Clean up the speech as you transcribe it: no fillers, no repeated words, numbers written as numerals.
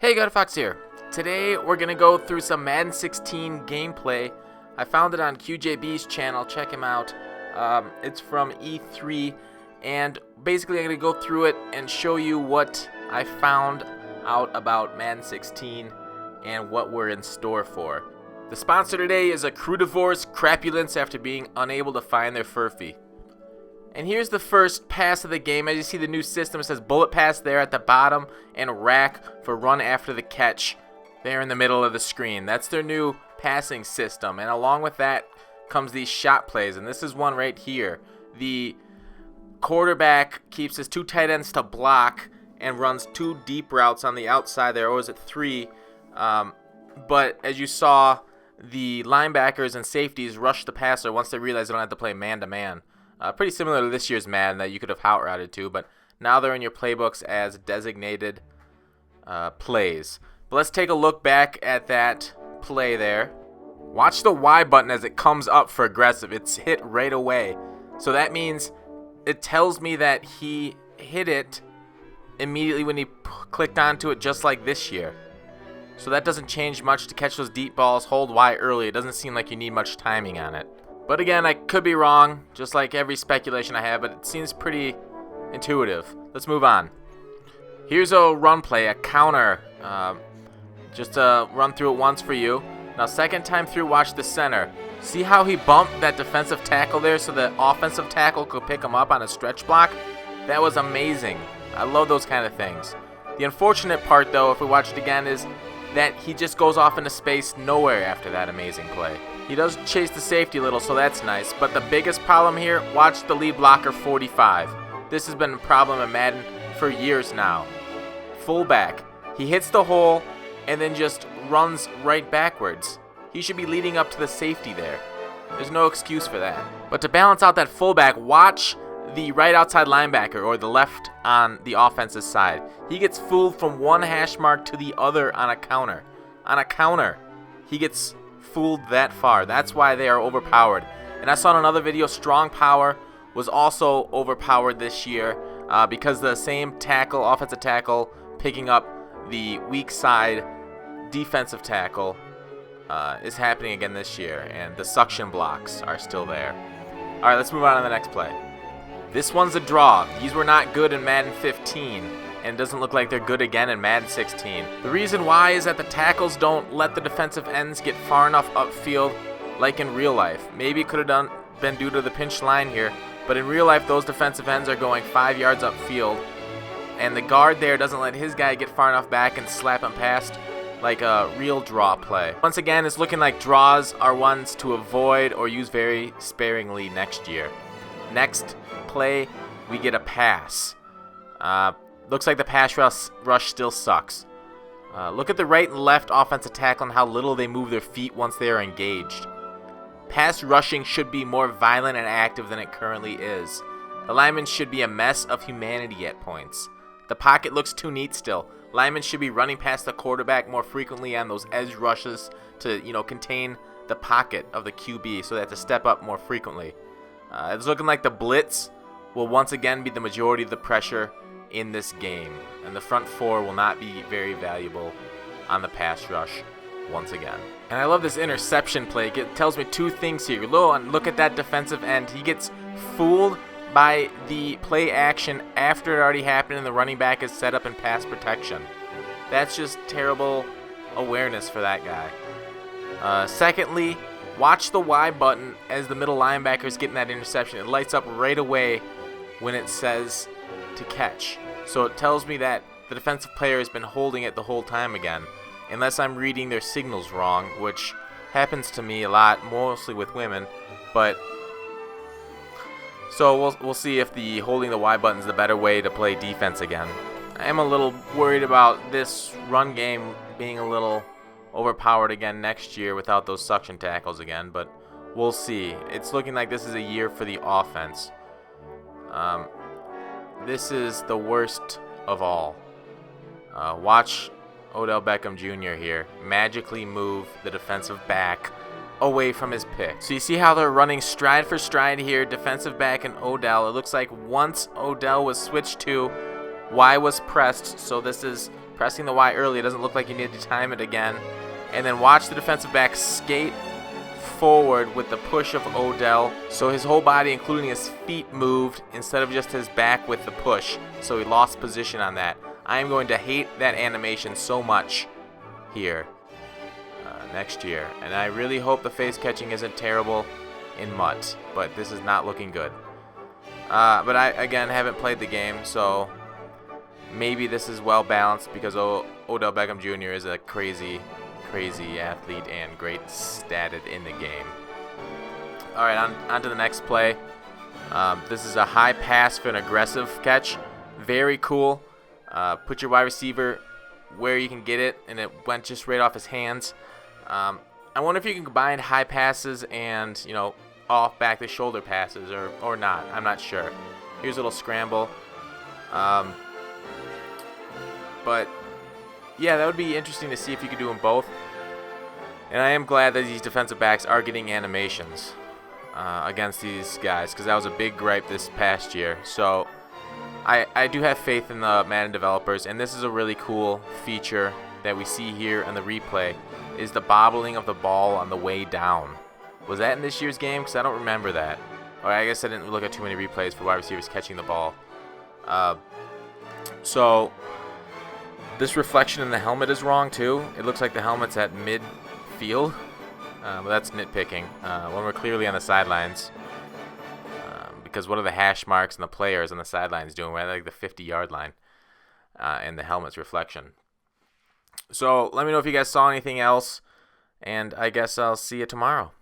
Hey, GutFoxx here. Today we're going to go through some Madden 16 gameplay. I found it on QJB's channel. Check him out. It's from E3, and basically I'm going to go through it and show you what I found out about Madden 16 and what we're in store for. The sponsor today is a Crudivores Crapulence after being unable to find their Furphy. And here's the first pass of the game. As you see, the new system says bullet pass there at the bottom and rack for run after the catch there in the middle of the screen. That's their new passing system. And along with that comes these shot plays. And this is one right here. The quarterback keeps his two tight ends to block and runs two deep routes on the outside there. Or is it three? But as you saw, the linebackers and safeties rush the passer once they realize they don't have to play man-to-man. Pretty similar to this year's Madden that you could have out routed to, but now they're in your playbooks as designated plays. But let's take a look back at that play there. Watch the Y button as it comes up for aggressive. It's hit right away. So that means it tells me that he hit it immediately when he clicked onto it, just like this year. So that doesn't change much to catch those deep balls. Hold Y early. It doesn't seem like you need much timing on it. But again, I could be wrong, just like every speculation I have, but it seems pretty intuitive. Let's move on. Here's a run play, a counter. Just to run through it once for you. Now, second time through, watch the center. See how he bumped that defensive tackle there so the offensive tackle could pick him up on a stretch block? That was amazing. I love those kind of things. The unfortunate part, though, if we watch it again, is that he just goes off into space nowhere after that amazing play. He does chase the safety a little, so that's nice. But the biggest problem here, watch the lead blocker 45. This has been a problem in Madden for years now. Fullback. He hits the hole and then just runs right backwards. He should be leading up to the safety there. There's no excuse for that. But to balance out that fullback, watch the right outside linebacker or the left on the offensive side. He gets fooled from one hash mark to the other on a counter. On a counter, he gets fooled that far. That's why they are overpowered. And I saw in another video, strong power was also overpowered this year because the same tackle, offensive tackle, picking up the weak side defensive tackle is happening again this year, and the suction blocks are still there. All right, let's move on to the next play. This one's a draw. These were not good in Madden 15, and it doesn't look like they're good again in Madden 16. The reason why is that the tackles don't let the defensive ends get far enough upfield like in real life. Maybe it could have been due to the pinch line here, but in real life those defensive ends are going 5 yards upfield, and the guard there doesn't let his guy get far enough back and slap him past like a real draw play. Once again, it's looking like draws are ones to avoid or use very sparingly next year. Next play, we get a pass. Looks like the pass rush still sucks. Look at the right and left offensive tackle and how little they move their feet once they are engaged. Pass rushing should be more violent and active than it currently is. The linemen should be a mess of humanity at points. The pocket looks too neat still. Linemen should be running past the quarterback more frequently on those edge rushes to, contain the pocket of the QB, so they have to step up more frequently. It's looking like the blitz will once again be the majority of the pressure in this game, and the front four will not be very valuable on the pass rush once again. And I love this interception play. It tells me two things here. Look at that defensive end. He gets fooled by the play action after it already happened and the running back is set up in pass protection. That's just terrible awareness for that guy. Secondly, watch the Y button as the middle linebacker is getting that interception. It lights up right away when it says to catch. So it tells me that the defensive player has been holding it the whole time again, unless I'm reading their signals wrong, which happens to me a lot, mostly with women. But so we'll see if the holding the Y button is the better way to play defense again. I am a little worried about this run game being a little overpowered again next year without those suction tackles again, but we'll see. It's looking like this is a year for the offense. This is the worst of all. Watch Odell Beckham Jr. here magically move the defensive back away from his pick. So you see how they're running stride for stride here, defensive back and Odell. It looks like once Odell was switched to, Y was pressed, so this is Pressing the Y early, it doesn't look like you need to time it again. And then watch the defensive back skate forward with the push of Odell. So his whole body, including his feet, moved instead of just his back with the push. So he lost position on that. I am going to hate that animation so much here next year. And I really hope the face catching isn't terrible in MUT. But this is not looking good. But I, again, haven't played the game, so maybe this is well balanced because Odell Beckham Jr. is a crazy athlete and great statted in the game. All right, on to the next play. This is a high pass for an aggressive catch. Very cool. Put your wide receiver where you can get it, and it went just right off his hands. I wonder if you can combine high passes and, you know, off back the shoulder passes or not. I'm not sure. Here's a little scramble. But yeah, that would be interesting to see if you could do them both. And I am glad that these defensive backs are getting animations against these guys, because that was a big gripe this past year. So I do have faith in the Madden developers, and this is a really cool feature that we see here in the replay, is the bobbling of the ball on the way down. Was that in this year's game? Because I don't remember that. Or I guess I didn't look at too many replays for wide receivers catching the ball. So this reflection in the helmet is wrong too. It looks like the helmet's at mid-field. But that's nitpicking when we're clearly on the sidelines. Because what are the hash marks and the players on the sidelines doing? We're at like the 50-yard line and the helmet's reflection. So let me know if you guys saw anything else. And I guess I'll see you tomorrow.